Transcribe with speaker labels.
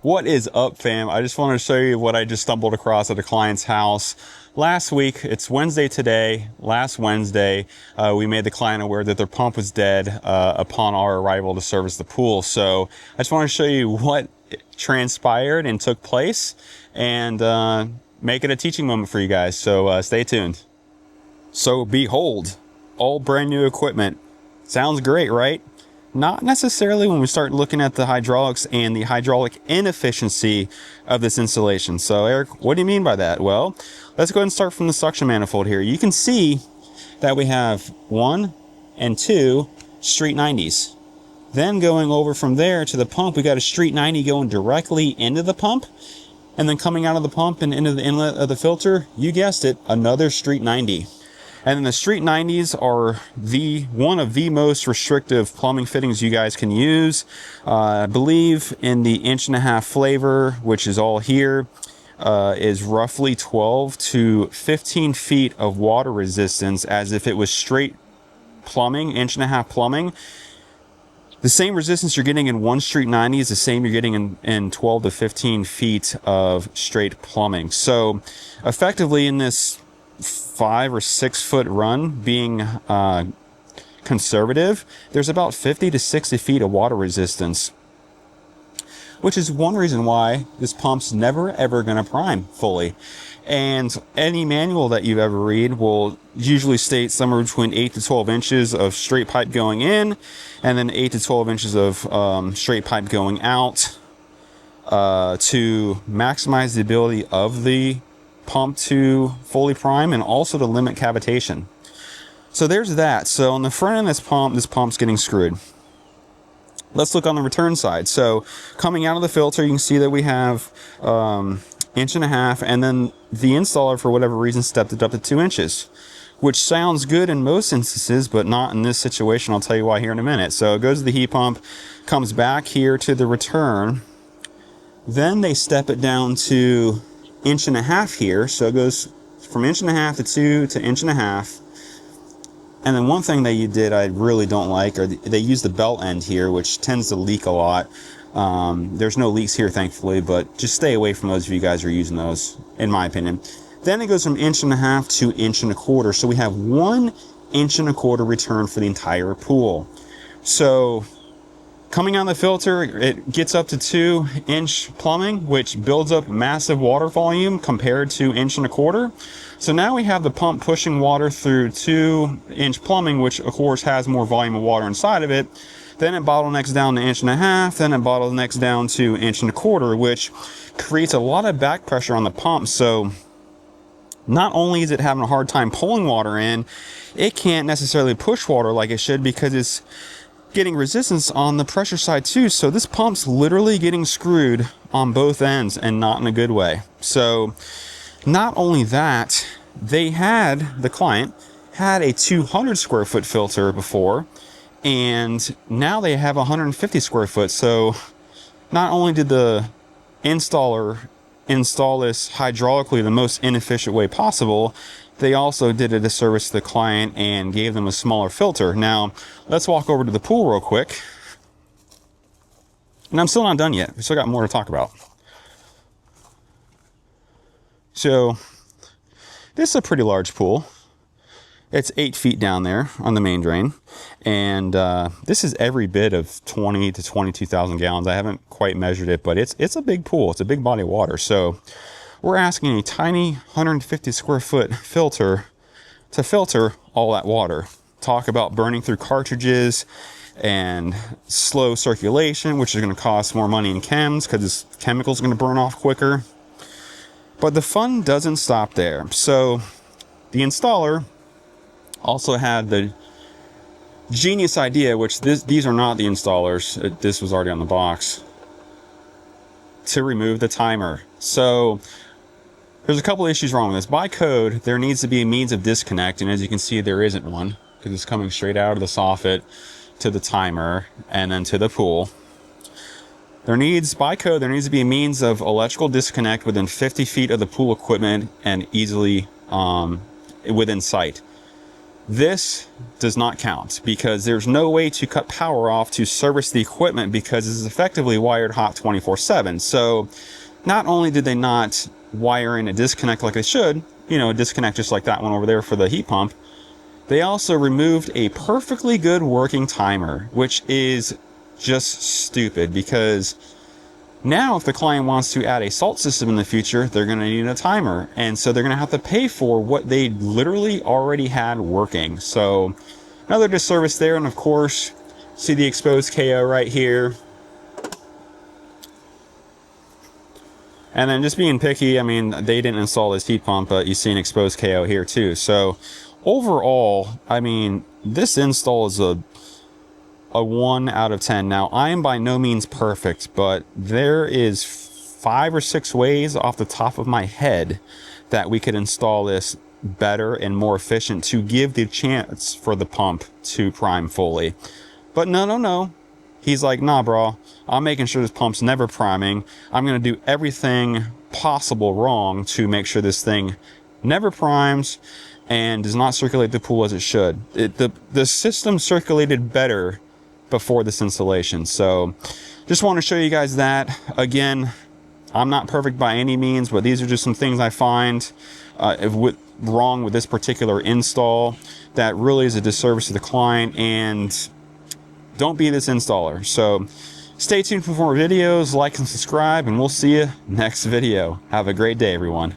Speaker 1: What is up, fam? I just wanted to show you what I just stumbled across at a client's house last week. It's Wednesday today. Last Wednesday, we made the client aware that their pump was dead upon our arrival to service the pool. So I just want to show you what transpired and took place and make it a teaching moment for you guys. So stay tuned. So behold, all brand new equipment. Sounds great, right? Not necessarily when we start looking at the hydraulics and the hydraulic inefficiency of this installation. So Eric, what do you mean by that? Well, let's go ahead and start from the suction manifold here. You can see that we have 1 and 2 street 90s. Then going over from there to the pump, we got a street 90 going directly into the pump. And then coming out of the pump and into the inlet of the filter, you guessed it, another street 90. And then the street 90s are one of the most restrictive plumbing fittings you guys can use. I believe in the 1.5" flavor, which is all here, is roughly 12 to 15 feet of water resistance, as if it was straight plumbing, 1.5" plumbing. The same resistance you're getting in one street 90 is the same you're getting in 12 to 15 feet of straight plumbing. So effectively in this 5 or 6 foot run, being conservative, there's about 50 to 60 feet of water resistance, which is one reason why this pump's never ever going to prime fully. And any manual that you ever read will usually state somewhere between 8 to 12 inches of straight pipe going in, and then 8 to 12 inches of straight pipe going out to maximize the ability of the pump to fully prime and also to limit cavitation. So there's that. So on the front end of this pump's getting screwed. Let's look on the return side. So coming out of the filter, you can see that we have 1.5 inches, and then the installer, for whatever reason, stepped it up to 2 inches, which sounds good in most instances, but not in this situation. I'll tell you why here in a minute. So it goes to the heat pump, comes back here to the return, then they step it down to 1.5 inches here. So it goes from 1.5 inches to 2 to 1.5 inches. And then one thing that you did I really don't like, or they use the belt end here, which tends to leak a lot. There's no leaks here, thankfully, but just stay away from those if you guys are using those, in my opinion. Then it goes from 1.5 inches to 1.25 inches. So we have 1.25 inches return for the entire pool. So coming on the filter, it gets up to 2-inch plumbing, which builds up massive water volume compared to 1.25 inches. So now we have the pump pushing water through 2-inch plumbing, which of course has more volume of water inside of it. Then it bottlenecks down to 1.5 inches, then it bottlenecks down to 1.25 inches, which creates a lot of back pressure on the pump. So not only is it having a hard time pulling water in, it can't necessarily push water like it should because it's getting resistance on the pressure side too. So this pump's literally getting screwed on both ends, and not in a good way. So not only that, the client had a 200 square foot filter before, and now they have 150 square foot. So not only did the installer install this hydraulically the most inefficient way possible, they also did a disservice to the client and gave them a smaller filter. Now, let's walk over to the pool real quick. And I'm still not done yet. We still got more to talk about. So, this is a pretty large pool. It's 8 feet down there on the main drain. And this is every bit of 20 to 22,000 gallons. I haven't quite measured it, but it's a big pool. It's a big body of water. So we're asking a tiny 150 square foot filter to filter all that water. Talk about burning through cartridges and slow circulation, which is going to cost more money in chems because this chemical's going to burn off quicker. But the fun doesn't stop there. So the installer also had the genius idea, which these are not the installers, this was already on the box, to remove the timer. So there's a couple issues wrong with this. By code, there needs to be a means of disconnect, and as you can see, there isn't one, because it's coming straight out of the soffit to the timer and then to the pool. By code, there needs to be a means of electrical disconnect within 50 feet of the pool equipment and easily within sight. This does not count because there's no way to cut power off to service the equipment because it's effectively wired hot 24/7. So not only did they not wire in a disconnect like they should, you know, a disconnect just like that one over there for the heat pump, they also removed a perfectly good working timer, which is just stupid because now if the client wants to add a salt system in the future, they're going to need a timer. And so they're going to have to pay for what they literally already had working. So another disservice there. And of course, see the exposed KO right here. And then just being picky, I mean, they didn't install this heat pump, but you see an exposed KO here too. So overall, I mean, this install is a 1 out of 10. Now, I am by no means perfect, but there is 5 or 6 ways off the top of my head that we could install this better and more efficient to give the chance for the pump to prime fully. But no. He's like, nah, bro, I'm making sure this pump's never priming. I'm going to do everything possible wrong to make sure this thing never primes and does not circulate the pool as it should. The system circulated better before this installation. So just want to show you guys that. Again, I'm not perfect by any means, but these are just some things I find wrong with this particular install that really is a disservice to the client, and don't be this installer. So stay tuned for more videos, like and subscribe, and we'll see you next video. Have a great day, everyone.